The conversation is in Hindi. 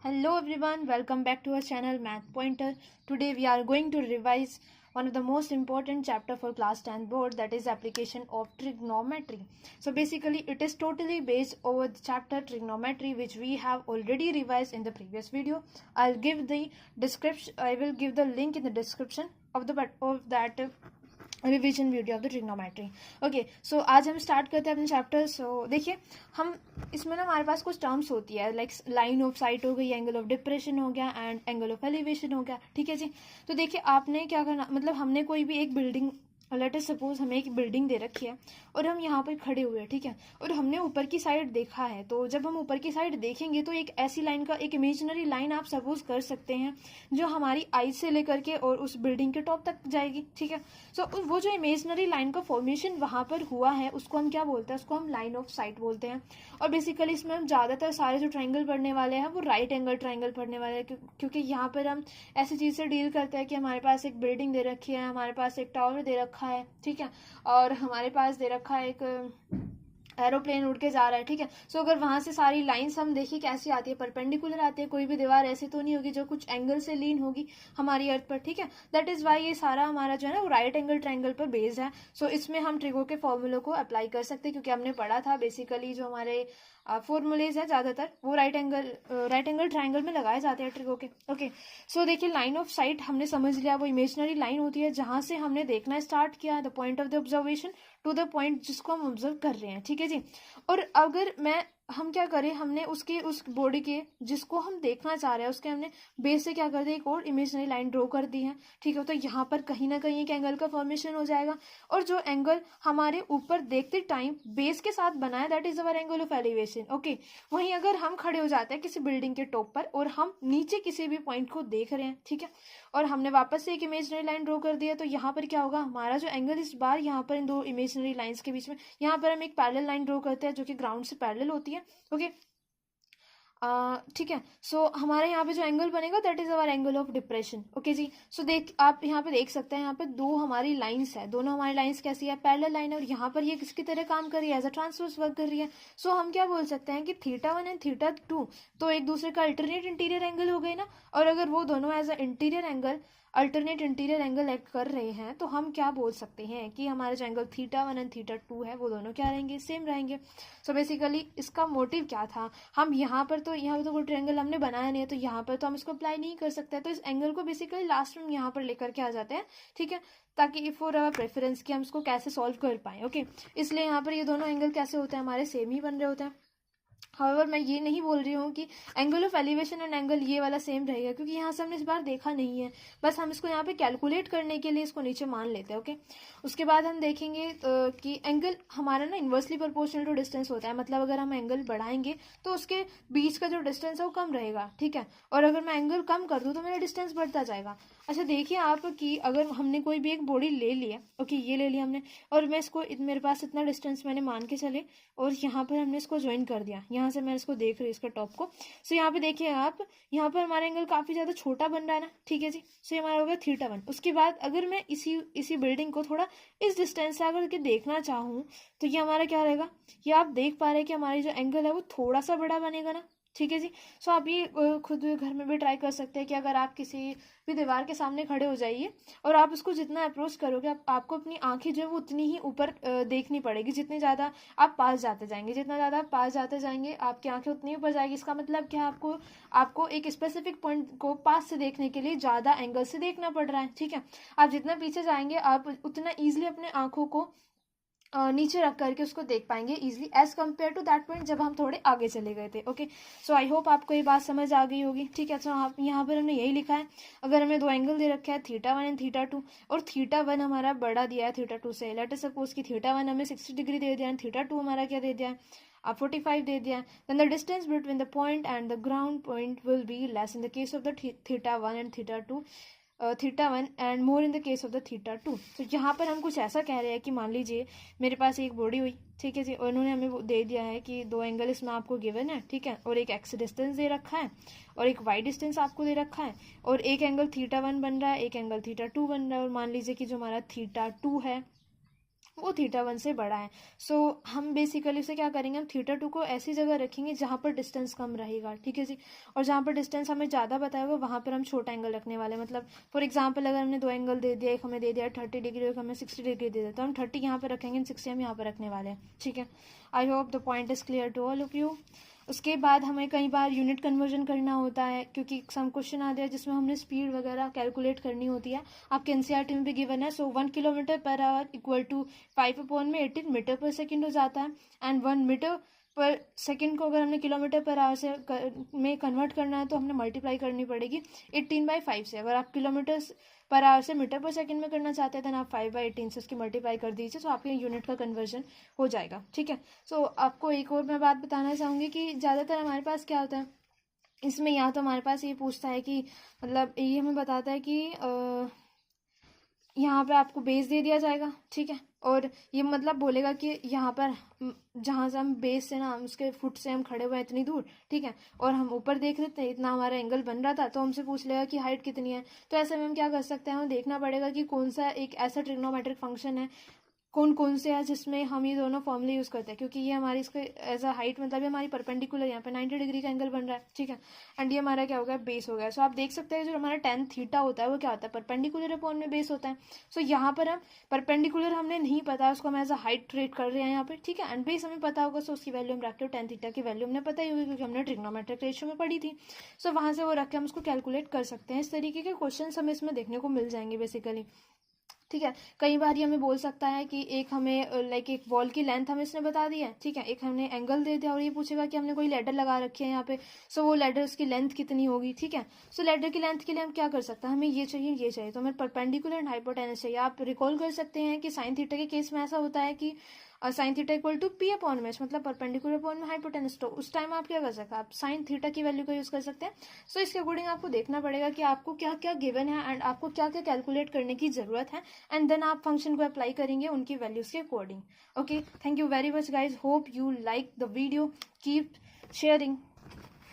Hello everyone, welcome back to our channel Math Pointer. Today we are going to revise one of the most important chapter for class 10 board, that is application of trigonometry. So basically it is totally based over the chapter trigonometry which we have already revised in the previous video. I will give the link in the description of that revision video of the trigonometry. Okay, so आज हम स्टार्ट करते हैं अपने चैप्टर. सो देखिए, हम इसमें ना हमारे पास कुछ टर्म्स होती है, लाइक लाइन ऑफ साइट हो गई, एंगल ऑफ डिप्रेशन हो गया एंड एंगल ऑफ एलिवेशन हो गया. ठीक है जी. तो देखिए आपने क्या करना, मतलब हमने कोई भी एक बिल्डिंग, लेट अस सपोज हमें एक बिल्डिंग दे रखी है और हम यहाँ पर खड़े हुए हैं. ठीक है, और हमने ऊपर की साइड देखा है. तो जब हम ऊपर की साइड देखेंगे तो एक ऐसी लाइन का, एक इमेजिनरी लाइन आप सपोज कर सकते हैं जो हमारी आई से लेकर के और उस बिल्डिंग के टॉप तक जाएगी. ठीक है, सो वो जो इमेजिनरी लाइन का फॉर्मेशन वहां पर हुआ है उसको हम क्या बोलते हैं, उसको हम लाइन ऑफ साइट बोलते हैं. और बेसिकली इसमें हम ज़्यादातर सारे जो ट्राइंगल पढ़ने वाले हैं वो राइट एंगल ट्राइंगल पढ़ने वाले हैं, क्योंकि यहाँ पर हम ऐसी चीज़ से डील करते हैं कि हमारे पास एक बिल्डिंग दे रखी है, हमारे पास एक टावर दे रखा है. ठीक है, और हमारे पास दे रखा है एक एरोप्लेन उड़ के जा रहा है. ठीक है, सो अगर वहां से सारी लाइंस हम देखिए कैसी आती है, परपेंडिकुलर आती है. कोई भी दीवार ऐसी तो नहीं होगी जो कुछ एंगल से लीन होगी हमारी अर्थ पर. ठीक है, दैट इज वाई ये सारा हमारा जो है ना वो राइट एंगल ट्रायंगल पर बेस्ड है. सो इसमें हम ट्रिगो के फॉर्मूलों को अप्लाई कर सकते हैं, क्योंकि हमने पढ़ा था बेसिकली जो हमारे फॉर्मूलेज है ज्यादातर वो राइट एंगल ट्रायंगल में लगाए जाते हैं ट्रिगो के. ओके, सो देखिए लाइन ऑफ साइट हमने समझ लिया, वो इमेजिनरी लाइन होती है जहां से हमने देखना स्टार्ट किया, the point of the observation to the point जिसको हम ऑब्जर्व कर रहे हैं. ठीक है जी. और अगर हम क्या करें, हमने उस बॉडी के जिसको हम देखना चाह रहे हैं उसके हमने बेस से क्या कर दिया, एक और इमेजिनरी लाइन ड्रॉ कर दी है. ठीक है, तो यहाँ पर कहीं ना कहीं एक एंगल का फॉर्मेशन हो जाएगा, और जो एंगल हमारे ऊपर देखते टाइम बेस के साथ बना है that is our angle of elevation. Okay, वहीं अगर हम खड़े हो जाते हैं किसी बिल्डिंग के टॉप पर और हम नीचे किसी भी पॉइंट को देख रहे हैं, ठीक है, और हमने वापस से एक इमेजिनरी लाइन ड्रॉ कर दिया, तो यहाँ पर क्या होगा, हमारा जो एंगल इस बार यहाँ पर इन दो इमेजिनरी लाइंस के बीच में, यहाँ पर हम एक पैरेलल लाइन ड्रॉ करते हैं जो कि ग्राउंड से पैरेलल होती है. ओके, ठीक है, सो हमारे यहाँ पे जो एंगल बनेगा that is our angle of depression. Okay जी. सो आप यहाँ पे देख सकते हैं, यहाँ पे दो हमारी लाइंस है, दोनों हमारी लाइंस कैसी है, पैरेलल लाइन है, और यहाँ पर ये किसकी तरह काम कर रही है, एज अ ट्रांसवर्स वर्क कर रही है. सो हम क्या बोल सकते हैं कि θ1 एंड θ2 तो एक दूसरे का अल्टरनेट इंटीरियर एंगल हो गए ना. और अगर वो दोनों as a alternate interior angle act कर रहे हैं तो हम क्या बोल सकते हैं कि हमारे जो एंगल θ1 एंड θ2 है वो दोनों क्या रहेंगे, सेम रहेंगे. सो बेसिकली इसका मोटिव क्या था, हम यहाँ पर तो कोई ट्रायंगल हमने बनाया नहीं है, तो यहाँ पर तो हम इसको अप्लाई नहीं कर सकते. तो इस एंगल को बेसिकली लास्ट में यहाँ पर लेकर के आ जाते हैं. ठीक है, ताकि फॉर अवर प्रेफरेंस कि हम इसको कैसे सॉल्व कर पाए. ओके, इसलिए यहाँ पर ये दोनों एंगल कैसे होते हैं, हमारे सेम ही बन रहे होते हैं. हाउएवर मैं ये नहीं बोल रही हूँ कि angle of elevation and angle ये वाला सेम रहेगा, क्योंकि यहाँ से हमने इस बार देखा नहीं है, बस हम इसको यहाँ पे कैलकुलेट करने के लिए इसको नीचे मान लेते हैं. ओके, उसके बाद हम देखेंगे कि एंगल हमारा ना इन्वर्सली प्रोपोर्शनल टू डिस्टेंस होता है, मतलब अगर हम एंगल बढ़ाएंगे तो उसके बीच का जो डिस्टेंस है वो कम रहेगा. ठीक है, और अगर मैं एंगल कम कर दूँ तो मेरा डिस्टेंस बढ़ता जाएगा. अच्छा देखिए आप कि अगर हमने कोई भी एक बॉडी ले लिया, ओके ये ले लिया हमने, और मैं इसको मेरे पास इतना डिस्टेंस मैंने मान के चले, और यहाँ पर हमने इसको ज्वाइन कर दिया, यहाँ से मैं इसको देख रही हूँ इसका टॉप को. सो यहाँ पे देखिए आप, यहाँ पर हमारा एंगल काफी ज्यादा छोटा बन रहा है ना. ठीक है जी. सो हमारा हो गया θ1. उसके बाद अगर मैं इसी बिल्डिंग को थोड़ा इस डिस्टेंस से अगर के देखना चाहूँ तो ये हमारा क्या रहेगा, ये आप देख पा रहे हैं कि हमारी जो एंगल है वो थोड़ा सा बड़ा बनेगा ना. ठीक है जी. सो आप ये खुद घर में भी ट्राई कर सकते हैं कि अगर आप किसी भी दीवार के सामने खड़े हो जाइए और आप उसको जितना अप्रोच करोगे आपको अपनी आंखें जो है वो उतनी ही ऊपर देखनी पड़ेगी, जितने ज़्यादा आप पास जाते जाएंगे, जितना ज़्यादा आप पास जाते जाएंगे आपकी आंखें उतनी ऊपर जाएगी. इसका मतलब क्या, आपको एक स्पेसिफिक पॉइंट को पास से देखने के लिए ज़्यादा एंगल से देखना पड़ रहा है. ठीक है, आप जितना पीछे जाएंगे आप उतना ईजिली अपने आंखों को नीचे रख करके उसको देख पाएंगे easily, as compared to that point जब हम थोड़े आगे चले गए थे. ओके, सो आई होप आपको ये बात समझ आ गई होगी. ठीक है, सो आप यहाँ पर हमने यही लिखा है, अगर हमें दो एंगल दे रखा है θ1 एंड θ2, और θ1 हमारा बड़ा दिया है θ2 से, लेट अस सपोज कि θ1 हमें 60 डिग्री दे दिया एंड θ2 हमारा क्या दे दिया है, 45 दे दिया है, then the distance between the point and the ground point will be less in the case of the θ1 and θ1 and more in the case of the θ2. तो यहाँ पर हम कुछ ऐसा कह रहे हैं कि मान लीजिए मेरे पास एक बॉडी हुई, ठीक है जी, और उन्होंने हमें दे दिया है कि दो एंगल इसमें आपको गिवन है. ठीक है, और एक एक्स डिस्टेंस दे रखा है और एक वाई डिस्टेंस आपको दे रखा है, और एक एंगल θ1 बन रहा है, एक एंगल θ2 बन रहा है, और मान लीजिए कि जो हमारा θ2 है वो θ1 से बड़ा है। सो हम बेसिकली उसे क्या करेंगे, हम θ2 को ऐसी जगह रखेंगे जहाँ पर डिस्टेंस कम रहेगा, ठीक है जी। और जहाँ पर डिस्टेंस हमें ज़्यादा बताया होगा वहाँ पर हम छोटा एंगल रखने वाले हैं। मतलब फॉर एग्जांपल अगर हमने 2 एंगल दे दिया, एक हमें दे दिया 30 डिग्री, एक हमें 60 डिग्री दे दिया, तो हम 30 यहाँ पर रखेंगे, 60 हम यहाँ पर रखने वाले हैं, ठीक है। I hope the point is clear to all of you. उसके बाद हमें कई बार यूनिट कन्वर्जन करना होता है, क्योंकि सम क्वेश्चन आते हैं जिसमें हमने स्पीड वगैरह कैलकुलेट करनी होती है। आपके एनसीईआरटी में भी गिवन है। So 1 kilometre per hour equal to 5/18 metre per second हो जाता है। एंड 1 मीटर पर सेकेंड को अगर हमने किलोमीटर पर आवर से में कन्वर्ट करना है तो हमने मल्टीप्लाई करनी पड़ेगी 18/5 से। अगर आप किलोमीटर पर आवर से मीटर पर सेकंड में करना चाहते हैं तो आप 5/18 से उसकी मल्टीप्लाई कर दीजिए, तो आपके यूनिट का कन्वर्जन हो जाएगा, ठीक है। सो आपको एक और मैं बात बताना चाहूँगी कि ज़्यादातर हमारे पास क्या होता है इसमें, या तो हमारे पास ये पूछता है कि मतलब ये हमें बताता है कि यहाँ पे आपको बेस दे दिया जाएगा, ठीक है। और ये मतलब बोलेगा कि यहाँ पर जहाँ से हम बेस से ना उसके फुट से हम खड़े हुए हैं इतनी दूर, ठीक है, और हम ऊपर देख रहे थे इतना हमारा एंगल बन रहा था, तो हमसे पूछ लेगा कि हाइट कितनी है। तो ऐसे में हम क्या कर सकते हैं, हमें देखना पड़ेगा कि कौन सा एक ऐसा ट्रिग्नोमेट्रिक फंक्शन है, कौन कौन से है जिसमें हम ये दोनों फॉर्मूले यूज़ करते हैं, क्योंकि ये हमारी इसके एज अ हाइट मतलब ये हमारी परपेंडिकुलर यहाँ पे 90 डिग्री का एंगल बन रहा है, ठीक है। एंड ये हमारा क्या हो गया, बेस हो गया। सो आप देख सकते हैं जो हमारा tan थीटा होता है वो क्या होता है, परपेंडिकुलर अपॉन में बेस होता है। सो यहाँ पर हम परपेंडिकुलर हमने नहीं पता, उसको हम एज अ हाइट ट्रीट कर रहे हैं यहाँ पे, ठीक है। एंड बेस हमें पता होगा, सो उसकी वैल्यू हम रखते हो tan थीटा की वैल्यू हमने पता ही होगी क्योंकि हमने ट्रिग्नोमेट्रिक रेशियो में पढ़ी थी। सो वहाँ से वो रख के हम उसको कैलकुलेट कर सकते हैं। इस तरीके के क्वेश्चन हमें इसमें देखने को मिल जाएंगे बेसिकली, ठीक है। कई बार ये हमें बोल सकता है कि एक हमें लाइक एक वॉल की लेंथ हमें इसने बता दी है, ठीक है, एक हमने एंगल दे दिया और ये पूछेगा कि हमने कोई लेडर लगा रखी है यहाँ पे, सो वो लेडर उसकी लेंथ कितनी होगी, ठीक है। सो लेडर की लेंथ के लिए हम क्या कर सकते हैं, हमें ये चाहिए, तो हमें परपेंडिकुलर एंड हाइपोटेनस चाहिए। आप रिकॉल कर सकते हैं कि साइन थीटा के केस में ऐसा होता है कि sine theta equal to P upon में, मतलब परपेंडिकुलर अपॉन में हाइपोटेनस, तो उस टाइम आप क्या कर सकते हैं, आप साइन थीटा की वैल्यू को यूज कर सकते हैं। सो इसके अकॉर्डिंग आपको देखना पड़ेगा कि आपको क्या क्या गिवन है एंड आपको क्या क्या कैलकुलेट करने की जरूरत है, एंड देन आप फंक्शन को अप्लाई करेंगे उनकी वैल्यूज के according. Okay, thank you very much guys, hope you like the video, keep sharing.